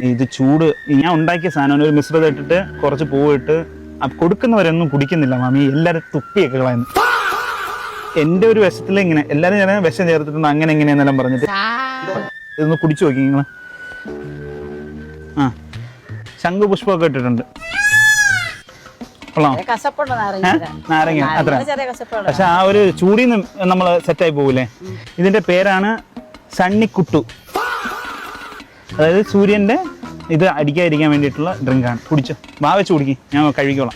ഇത് ചൂട് ഞാൻ ഉണ്ടാക്കിയ സാധനം ഒരു മിശ്രിതം ഇട്ടിട്ട് കുറച്ച് പൂവിട്ട് കൊടുക്കുന്നവരൊന്നും കുടിക്കുന്നില്ല മാമി, എല്ലാവരും തുപ്പിയൊക്കെ കളയുന്നു. എൻ്റെ ഒരു വിഷത്തിൽ ഇങ്ങനെ എല്ലാവരും ഞാൻ വിഷം ചേർത്തിട്ടുണ്ട് അങ്ങനെ എങ്ങനെയാന്നെല്ലാം പറഞ്ഞിട്ട് ഇതൊന്ന് കുടിച്ചു നോക്കി നിങ്ങൾ. ആ ശംഖുപുഷ്പമൊക്കെ ഇട്ടിട്ടുണ്ട്. നാരങ്ങ അത്ര. പക്ഷെ ആ ഒരു ചൂടിൽ നിന്ന് നമ്മൾ സെറ്റായി പോകൂലേ. ഇതിന്റെ പേരാണ് സണ്ണിക്കുട്ടു. അതായത് സൂര്യന്റെ ഇത് അടിക്കാതിരിക്കാൻ വേണ്ടിയിട്ടുള്ള ഡ്രിങ്കാണ്. കുടിച്ചോ, വാ വെച്ച് കുടിക്കും, ഞാൻ കഴുകിക്കോളാം.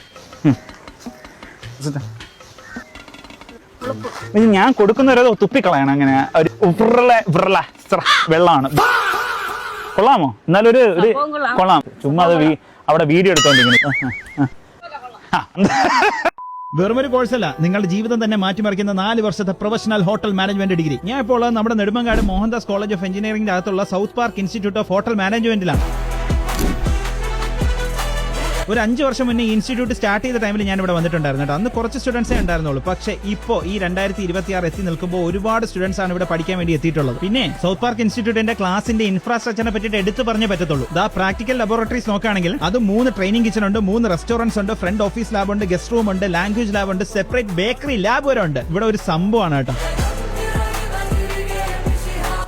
ഞാൻ കൊടുക്കുന്നവരോ തുപ്പിക്കളയണം. അങ്ങനെ ഒരു വെള്ളമാണ്. കൊള്ളാമോ? എന്നാലും ഒരു കൊള്ളാം. ചുമ്മാ അത് അവിടെ വീഡിയോ എടുത്തോണ്ടിരിക്കുന്നു. വെറുമൊരു കോഴ്സല്ല, നിങ്ങളുടെ ജീവിതം തന്നെ മാറ്റിമറിക്കുന്ന 4 വർഷത്തെ പ്രൊഫഷണൽ ഹോട്ടൽ മാനേജ്മെന്റ് ഡിഗ്രി. ഞാൻ ഇപ്പോൾ നമ്മുടെ നെടുമങ്ങാട് മോഹൻദാസ് കോളേജ് ഓഫ് എഞ്ചിനീയറിംഗിന്റെ അകത്തുള്ള south park institute of hotel മാനേജ്മെന്റിലാണ്. ഒരു 5 വർഷം മുന്നേ ഇൻസ്റ്റിറ്റ്യൂട്ട് സ്റ്റാർട്ട് ചെയ്ത ടൈമിൽ ഞാൻ ഇവിടെ വന്നിട്ടുണ്ടായിരുന്നു കേട്ടോ. അന്ന് കുറച്ച് സ്റ്റുഡൻസേ ഉണ്ടായിരുന്നുള്ളൂ. പക്ഷേ ഇപ്പോൾ ഈ 2026 എത്തി നിൽക്കുമ്പോൾ ഒരുപാട് സ്റ്റുഡൻസ് ആണ് ഇവിടെ പഠിക്കാൻ വേണ്ടി എത്തിയിട്ടുള്ളത്. പിന്നെ സൗത്ത് പാർക്ക് ഇൻസ്റ്റിറ്റ്യൂട്ടിന്റെ ക്ലാസിന്റെ ഇൻഫ്രാസ്ട്രക്ചറിനെ പറ്റിയിട്ട് എടുത്തു പറഞ്ഞേ പറ്റത്തുള്ളൂ. പ്രാക്ടിക്കൽ ലബോറട്ടറീസ് നോക്കുകയാണെങ്കിൽ അത് 3 ട്രെയിനിങ് കിച്ചൺ ഉണ്ട്, 3 റെസ്റ്റോറന്റ്സ് ഉണ്ട്, ഫ്രണ്ട് ഓഫീസ് ലാബ് ഉണ്ട്, ഗസ്റ്റ് റൂം ഉണ്ട്, ലാംഗ്വേജ് ലാബ് ഉണ്ട്, സെപ്പറേറ്റ് ബേക്കറി ലാബ് വരെ ഉണ്ട്. ഇവിടെ ഒരു സംഭവമാണ് കേട്ടോ.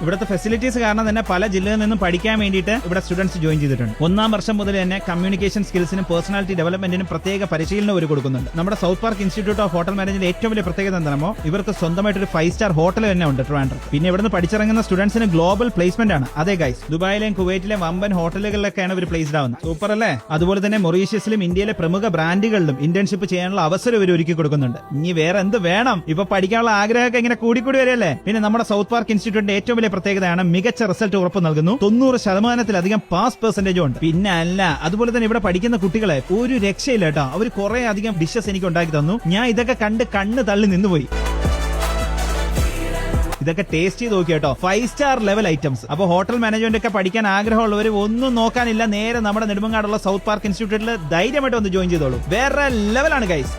ഇവിടുത്തെ ഫെസിലിറ്റീസ് കാരണം തന്നെ പല ജില്ലയിൽ നിന്നും പഠിക്കാൻ വേണ്ടിയിട്ട് ഇവിടെ സ്റ്റുഡൻസ് ജോയിൻ ചെയ്തിട്ടുണ്ട്. 1ാം വർഷം മുതൽ തന്നെ കമ്മ്യൂണിക്കേഷൻ സ്കിൽസിനും പേഴ്സണാലിറ്റി ഡെവലപ്മെന്റിനും പ്രത്യേക പരിശീലനം ഒരു കൊടുക്കുന്നുണ്ട്. നമ്മുടെ south park institute of hotel management ഏറ്റവും വലിയ പ്രത്യേകത എന്താണോ, ഇവർക്ക് സ്വന്തമായിട്ട് ഒരു 5 സ്റ്റാർ ഹോട്ടൽ തന്നെ ഉണ്ട് ട്രിവാൻഡ്രം. പിന്നെ ഇവിടുന്ന് പഠിച്ചിറങ്ങുന്ന സ്റ്റുഡൻസിന് ഗ്ലോബൽ പ്ലേസ്മെന്റ് ആണ്. അതെ ഗൈസ്, ദുബായിലെയും കുവൈറ്റിലെയും വമ്പൻ ഹോട്ടലുകളിലൊക്കെയാണ് ഇവർ പ്ലേസ്ഡ് ആവുന്നത്. സൂപ്പർ അല്ലേ? അതുപോലെ തന്നെ മൊറീഷ്യസിലും ഇന്ത്യയിലെ പ്രമുഖ ബ്രാൻഡുകളിലും ഇന്റേൺഷിപ്പ് ചെയ്യാനുള്ള അവസരം ഇവർ ഒരുക്കി കൊടുക്കുന്നുണ്ട്. ഇനി വേറെ എന്ത് വേണം? ഇപ്പൊ പഠിക്കാനുള്ള ആഗ്രഹമൊക്കെ ഇങ്ങനെ കൂടിക്കൂടി വരികയല്ലേ. പിന്നെ നമ്മുടെ സൗത്ത് പാർക്ക് ഇൻസ്റ്റിറ്റ്യൂട്ടിന്റെ ഏറ്റവും വലിയ പ്രത്യേകതയാണ് മികച്ച റിസൾട്ട് ഉറപ്പ് നൽകുന്നു. 90% പാസ് പെർസെന്റേജും ഉണ്ട്. പിന്നെ അല്ല, അതുപോലെ തന്നെ ഇവിടെ പഠിക്കുന്ന കുട്ടികളെ ഒരു രക്ഷയില്ല കേട്ടോ. അവർ കുറെ അധികം ഡിഷസ് എനിക്ക് ഉണ്ടാക്കി തന്നു. ഞാൻ ഇതൊക്കെ കണ്ട് കണ്ണ് തള്ളി നിന്നുപോയി. ഇതൊക്കെ ടേസ്റ്റ് ചെയ്ത് നോക്കി കേട്ടോ. 5 സ്റ്റാർ ലെവൽ ഐറ്റംസ്. അപ്പോൾ ഹോട്ടൽ മാനേജ്മെന്റ് ഒക്കെ പഠിക്കാൻ ആഗ്രഹമുള്ളവർ ഒന്നും നോക്കാനില്ല, നേരെ നമ്മുടെ നെടുമങ്ങാടുള്ള സൗത്ത് പാർക്ക് ഇൻസ്റ്റിറ്റ്യൂട്ടിൽ ധൈര്യമായിട്ട് ഒന്ന് ജോയിൻ ചെയ്തോളൂ. വേറെ ലെവലാണ് ഗൈസ്.